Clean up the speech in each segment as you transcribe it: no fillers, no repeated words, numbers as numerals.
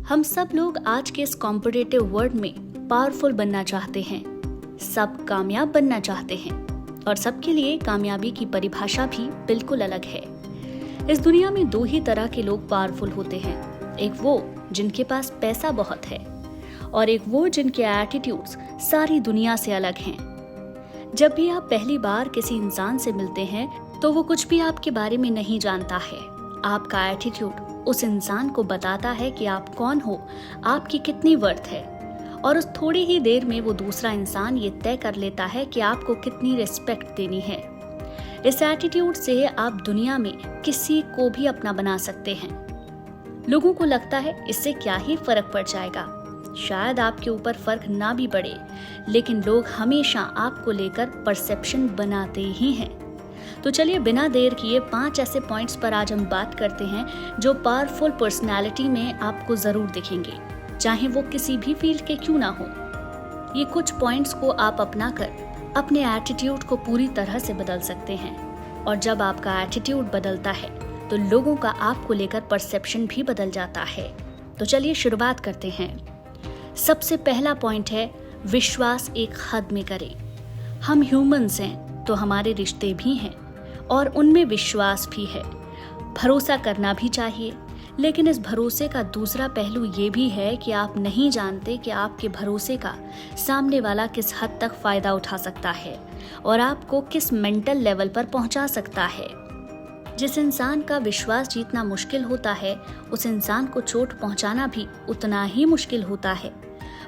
हम सब लोग आज के इस कॉम्पिटिटिव वर्ल्ड में पावरफुल बनना चाहते हैं, सब कामयाब बनना चाहते हैं और सबके लिए कामयाबी की परिभाषा भी बिल्कुल अलग है। इस दुनिया में दो ही तरह के लोग पावरफुल होते हैं, एक वो जिनके पास पैसा बहुत है और एक वो जिनके एटीट्यूड्स सारी दुनिया से अलग हैं। जब भी आप पहली बार किसी इंसान से मिलते हैं तो वो कुछ भी आपके बारे में नहीं जानता है। आपका एटीट्यूड उस इंसान को बताता है कि आप कौन हो, आपकी कितनी वर्थ है और उस थोड़ी ही देर में वो दूसरा इंसान ये तय कर लेता है कि आपको कितनी रिस्पेक्ट देनी है। इस एटीट्यूड से आप दुनिया में किसी को भी अपना बना सकते हैं। लोगों को लगता है इससे क्या ही फर्क पड़ जाएगा, शायद आपके ऊपर फर्क ना भी पड़े, लेकिन लोग हमेशा आपको लेकर परसेप्शन बनाते ही हैं। तो चलिए बिना देर किए 5 ऐसे पॉइंट्स पर आज हम बात करते हैं जो पावरफुल पर्सनालिटी में आपको जरूर दिखेंगे, चाहे वो किसी भी फील्ड के क्यों ना हो। ये कुछ पॉइंट्स को आप अपनाकर अपने एटीट्यूड को पूरी तरह से बदल सकते हैं और जब आपका एटीट्यूड बदलता है तो लोगों का आपको लेकर परसेप्शन भी बदल जाता है। तो चलिए शुरुआत करते हैं। सबसे पहला पॉइंट है विश्वास एक हद में करें। हम ह्यूमंस हैं तो हमारे रिश्ते भी हैं और उनमें विश्वास भी है। भरोसा करना भी चाहिए, लेकिन इस भरोसे का दूसरा पहलू ये भी है कि आप नहीं जानते कि आपके भरोसे का सामने वाला किस हद तक फायदा उठा सकता है और आपको किस मेंटल लेवल पर पहुंचा सकता है। जिस इंसान का विश्वास जीतना मुश्किल होता है, उस इंसान को चोट पहुंचाना भी उतना ही मुश्किल होता है।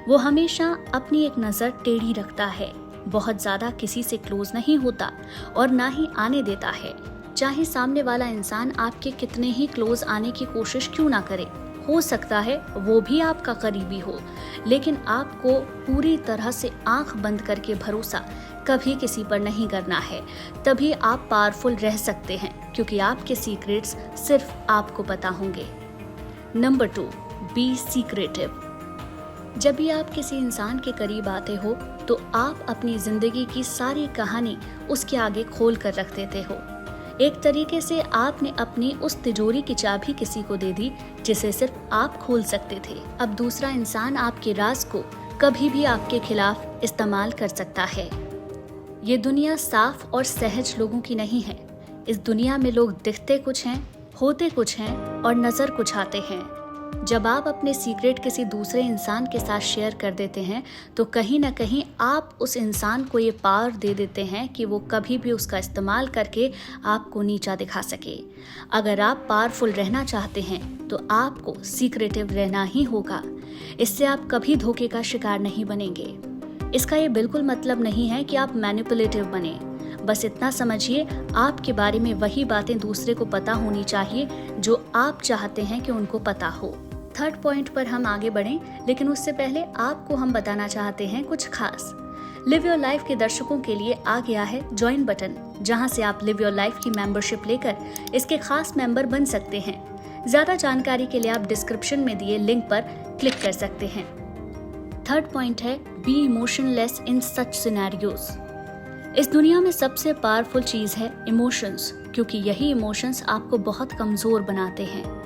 वो हमेशा अपनी एक नज़र टेढ़ी रखता है, बहुत ज़्यादा किसी से क्लोज नहीं होता और ना ही आने देता है, चाहे सामने वाला इंसान आपके कितने ही क्लोज आने की कोशिश क्यों ना करे। हो सकता है वो भी आपका करीबी हो, लेकिन आपको पूरी तरह से आंख बंद करके भरोसा कभी किसी पर नहीं करना है। तभी आप पावरफुल रह सकते हैं, क्योंकि आपके सीक्रेट्स सिर्फ आपको पता होंगे। Number 2, be secretive. जब भी आप किसी इंसान के करीब आते हो तो आप अपनी जिंदगी की सारी कहानी उसके आगे खोल कर रख देते हो। एक तरीके से आपने अपनी उस तिजोरी की चाबी किसी को दे दी जिसे सिर्फ आप खोल सकते थे। अब दूसरा इंसान आपके राज को कभी भी आपके खिलाफ इस्तेमाल कर सकता है। ये दुनिया साफ और सहज लोगों की नहीं है। इस दुनिया में लोग दिखते कुछ हैं, होते कुछ हैं और नजर कुछ आते हैं। जब आप अपने सीक्रेट किसी दूसरे इंसान के साथ शेयर कर देते हैं तो कहीं ना कहीं आप उस इंसान को ये पावर दे देते हैं कि वो कभी भी उसका इस्तेमाल करके आपको नीचा दिखा सके। अगर आप पावरफुल रहना चाहते हैं तो आपको सीक्रेटिव रहना ही होगा। इससे आप कभी धोखे का शिकार नहीं बनेंगे। इसका ये बिल्कुल मतलब नहीं है कि आप मैनिपुलेटिव बने। बस इतना समझिए, आपके बारे में वही बातें दूसरे को पता होनी चाहिए जो आप चाहते हैं कि उनको पता हो। थर्ड पॉइंट पर हम आगे बढ़ें, लेकिन उससे पहले आपको हम बताना चाहते हैं कुछ खास। लिव योर लाइफ के दर्शकों के लिए आ गया है ज्वाइन बटन, जहां से आप लिव योर लाइफ की मेंबरशिप लेकर इसके खास मेंबर बन सकते हैं। ज्यादा जानकारी के लिए आप डिस्क्रिप्शन में दिए लिंक पर क्लिक कर सकते हैं। थर्ड पॉइंट है be emotionless in such scenarios. इस दुनिया में सबसे पावरफुल चीज है इमोशंस, क्योंकि यही इमोशंस आपको बहुत कमजोर बनाते हैं।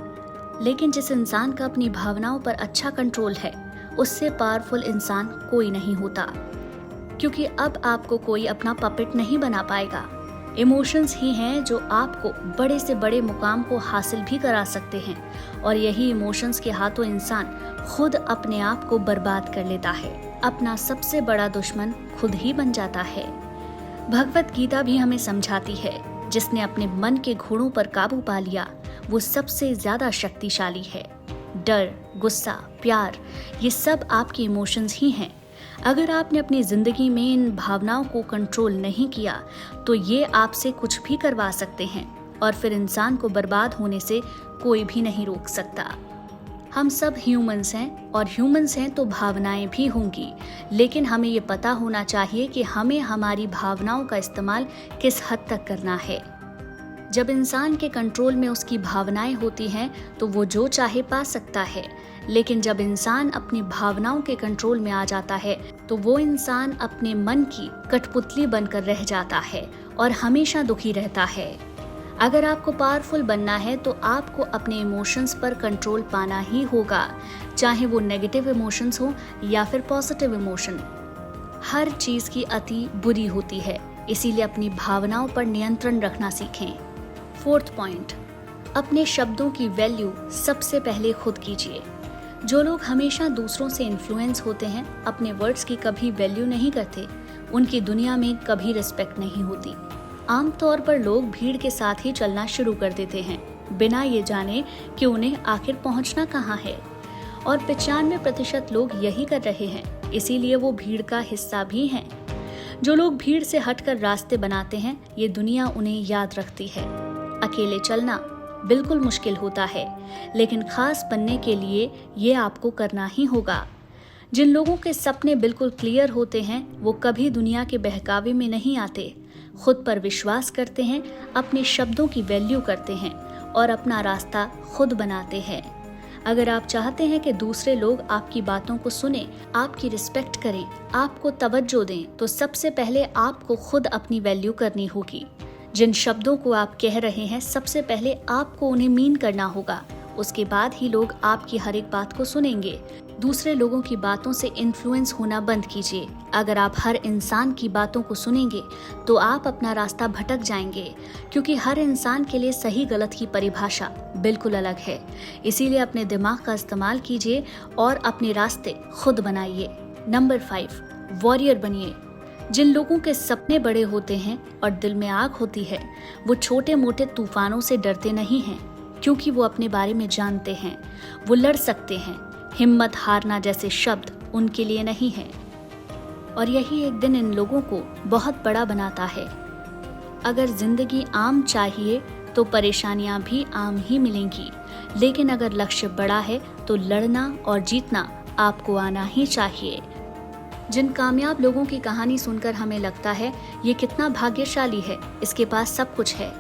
लेकिन जिस इंसान का अपनी भावनाओं पर अच्छा कंट्रोल है, उससे पावरफुल इंसान कोई नहीं होता, क्योंकि अब आपको कोई अपना पपेट नहीं बना पाएगा। इमोशंस ही हैं जो आपको बड़े से बड़े मुकाम को हासिल भी करा सकते हैं और यही इमोशंस के हाथों इंसान खुद अपने आप को बर्बाद कर लेता है। अपना सबसे बड़ा दुश्मन खुद ही बन जाता है। भगवत गीता भी हमें समझाती है, जिसने अपने मन के घोड़ों पर काबू पा लिया वो सबसे ज्यादा शक्तिशाली है। डर, गुस्सा, प्यार, ये सब आपके इमोशंस ही हैं। अगर आपने अपनी जिंदगी में इन भावनाओं को कंट्रोल नहीं किया तो ये आपसे कुछ भी करवा सकते हैं और फिर इंसान को बर्बाद होने से कोई भी नहीं रोक सकता। हम सब ह्यूमंस हैं और ह्यूमंस हैं तो भावनाएं भी होंगी, लेकिन हमें ये पता होना चाहिए कि हमें हमारी भावनाओं का इस्तेमाल किस हद तक करना है। जब इंसान के कंट्रोल में उसकी भावनाएं होती हैं तो वो जो चाहे पा सकता है, लेकिन जब इंसान अपनी भावनाओं के कंट्रोल में आ जाता है तो वो इंसान अपने मन की कठपुतली बनकर रह जाता है और हमेशा दुखी रहता है। अगर आपको पावरफुल बनना है तो आपको अपने इमोशंस पर कंट्रोल पाना ही होगा, चाहे वो नेगेटिव इमोशंस हो या फिर पॉजिटिव इमोशन। हर चीज की अति बुरी होती है, इसीलिए अपनी भावनाओं पर नियंत्रण रखना सीखें। 4th पॉइंट, अपने शब्दों की वैल्यू सबसे पहले खुद कीजिए। जो लोग हमेशा दूसरों से इन्फ्लुएंस होते हैं, अपने वर्ड्स की कभी वैल्यू नहीं करते, उनकी दुनिया में कभी रिस्पेक्ट नहीं होती। आमतौर पर लोग भीड़ के साथ ही चलना शुरू कर देते हैं, बिना ये जाने कि उन्हें आखिर पहुंचना कहाँ है। और 95% लोग यही कर रहे हैं, इसीलिए वो भीड़ का हिस्सा भी हैं। जो लोग भीड़ से हटकर रास्ते बनाते हैं, ये दुनिया उन्हें याद रखती है। अकेले चलना बिल्कुल मुश्किल होता है, लेकिन खास बनने के लिए ये आपको करना ही होगा। जिन लोगों के सपने बिल्कुल क्लियर होते हैं, वो कभी दुनिया के बहकावे में नहीं आते, खुद पर विश्वास करते हैं, अपने शब्दों की वैल्यू करते हैं और अपना रास्ता खुद बनाते हैं। अगर आप चाहते हैं कि दूसरे लोग आपकी बातों को सुने, आपकी रिस्पेक्ट करें, आपको तवज्जो दें, तो सबसे पहले आपको खुद अपनी वैल्यू करनी होगी। जिन शब्दों को आप कह रहे हैं, सबसे पहले आपको उन्हें मीन करना होगा, उसके बाद ही लोग आपकी हर एक बात को सुनेंगे। दूसरे लोगों की बातों से इन्फ्लुएंस होना बंद कीजिए। अगर आप हर इंसान की बातों को सुनेंगे तो आप अपना रास्ता भटक जाएंगे, क्योंकि हर इंसान के लिए सही गलत की परिभाषा बिल्कुल अलग है। इसीलिए अपने दिमाग का इस्तेमाल कीजिए और अपने रास्ते खुद बनाइए। नंबर 5, वॉरियर बनिए। जिन लोगों के सपने बड़े होते हैं और दिल में आग होती है, वो छोटे मोटे तूफानों से डरते नहीं हैं, क्योंकि वो अपने बारे में जानते हैं, वो लड़ सकते हैं। हिम्मत हारना जैसे शब्द उनके लिए नहीं है, और यही एक दिन इन लोगों को बहुत बड़ा बनाता है। अगर जिंदगी आम चाहिए तो परेशानियां भी आम ही मिलेंगी, लेकिन अगर लक्ष्य बड़ा है तो लड़ना और जीतना आपको आना ही चाहिए। जिन कामयाब लोगों की कहानी सुनकर हमें लगता है ये कितना भाग्यशाली है, इसके पास सब कुछ है,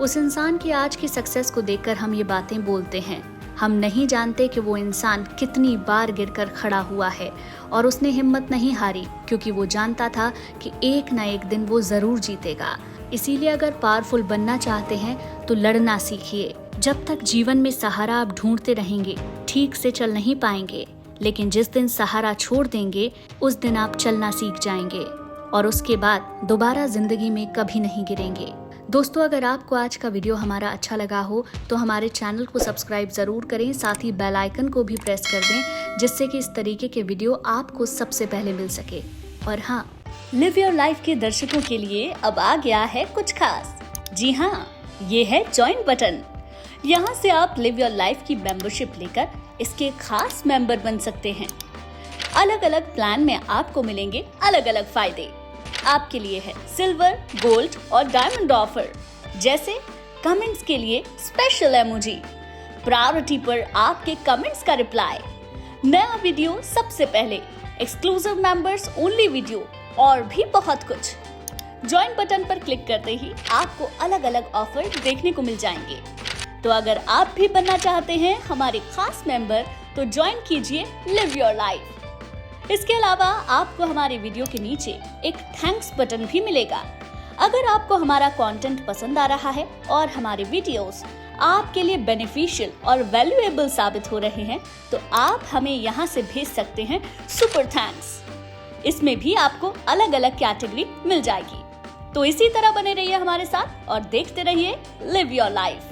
उस इंसान की आज की सक्सेस को देखकर हम ये बातें बोलते हैं। हम नहीं जानते कि वो इंसान कितनी बार गिरकर खड़ा हुआ है और उसने हिम्मत नहीं हारी, क्योंकि वो जानता था कि एक न एक दिन वो जरूर जीतेगा। इसीलिए अगर पावरफुल बनना चाहते हैं तो लड़ना सीखिए। जब तक जीवन में सहारा आप ढूंढते रहेंगे, ठीक से चल नहीं पाएंगे, लेकिन जिस दिन सहारा छोड़ देंगे उस दिन आप चलना सीख जाएंगे और उसके बाद दोबारा जिंदगी में कभी नहीं गिरेंगे। दोस्तों, अगर आपको आज का वीडियो हमारा अच्छा लगा हो तो हमारे चैनल को सब्सक्राइब जरूर करें, साथ ही बेल आइकन को भी प्रेस कर दें, जिससे कि इस तरीके के वीडियो आपको सबसे पहले मिल सके। और हाँ, लिव योर लाइफ के दर्शकों के लिए अब आ गया है कुछ खास। जी हाँ, ये है ज्वाइन बटन। यहाँ से आप लिव योर लाइफ की मेंबरशिप लेकर इसके खास मेंबर बन सकते हैं। अलग अलग प्लान में आपको मिलेंगे अलग अलग फायदे। आपके लिए है सिल्वर, गोल्ड और डायमंड ऑफर, जैसे कमेंट्स के लिए स्पेशल इमोजी, प्रायोरिटी पर आपके कमेंट्स का रिप्लाई, नया वीडियो सबसे पहले, एक्सक्लूसिव मेंबर्स ओनली वीडियो और भी बहुत कुछ। ज्वाइन बटन पर क्लिक करते ही आपको अलग अलग ऑफर देखने को मिल जाएंगे। तो अगर आप भी बनना चाहते हैं हमारे खास मेंबर, तो ज्वाइन कीजिए लिव योर लाइफ। इसके अलावा आपको हमारे वीडियो के नीचे एक थैंक्स बटन भी मिलेगा। अगर आपको हमारा कंटेंट पसंद आ रहा है और हमारे वीडियोस आपके लिए बेनिफिशियल और वैल्यूएबल साबित हो रहे हैं, तो आप हमें यहाँ से भेज सकते हैं सुपर थैंक्स। इसमें भी आपको अलग अलग कैटेगरी मिल जाएगी। तो इसी तरह बने रहिए हमारे साथ और देखते रहिए लिव योर लाइफ।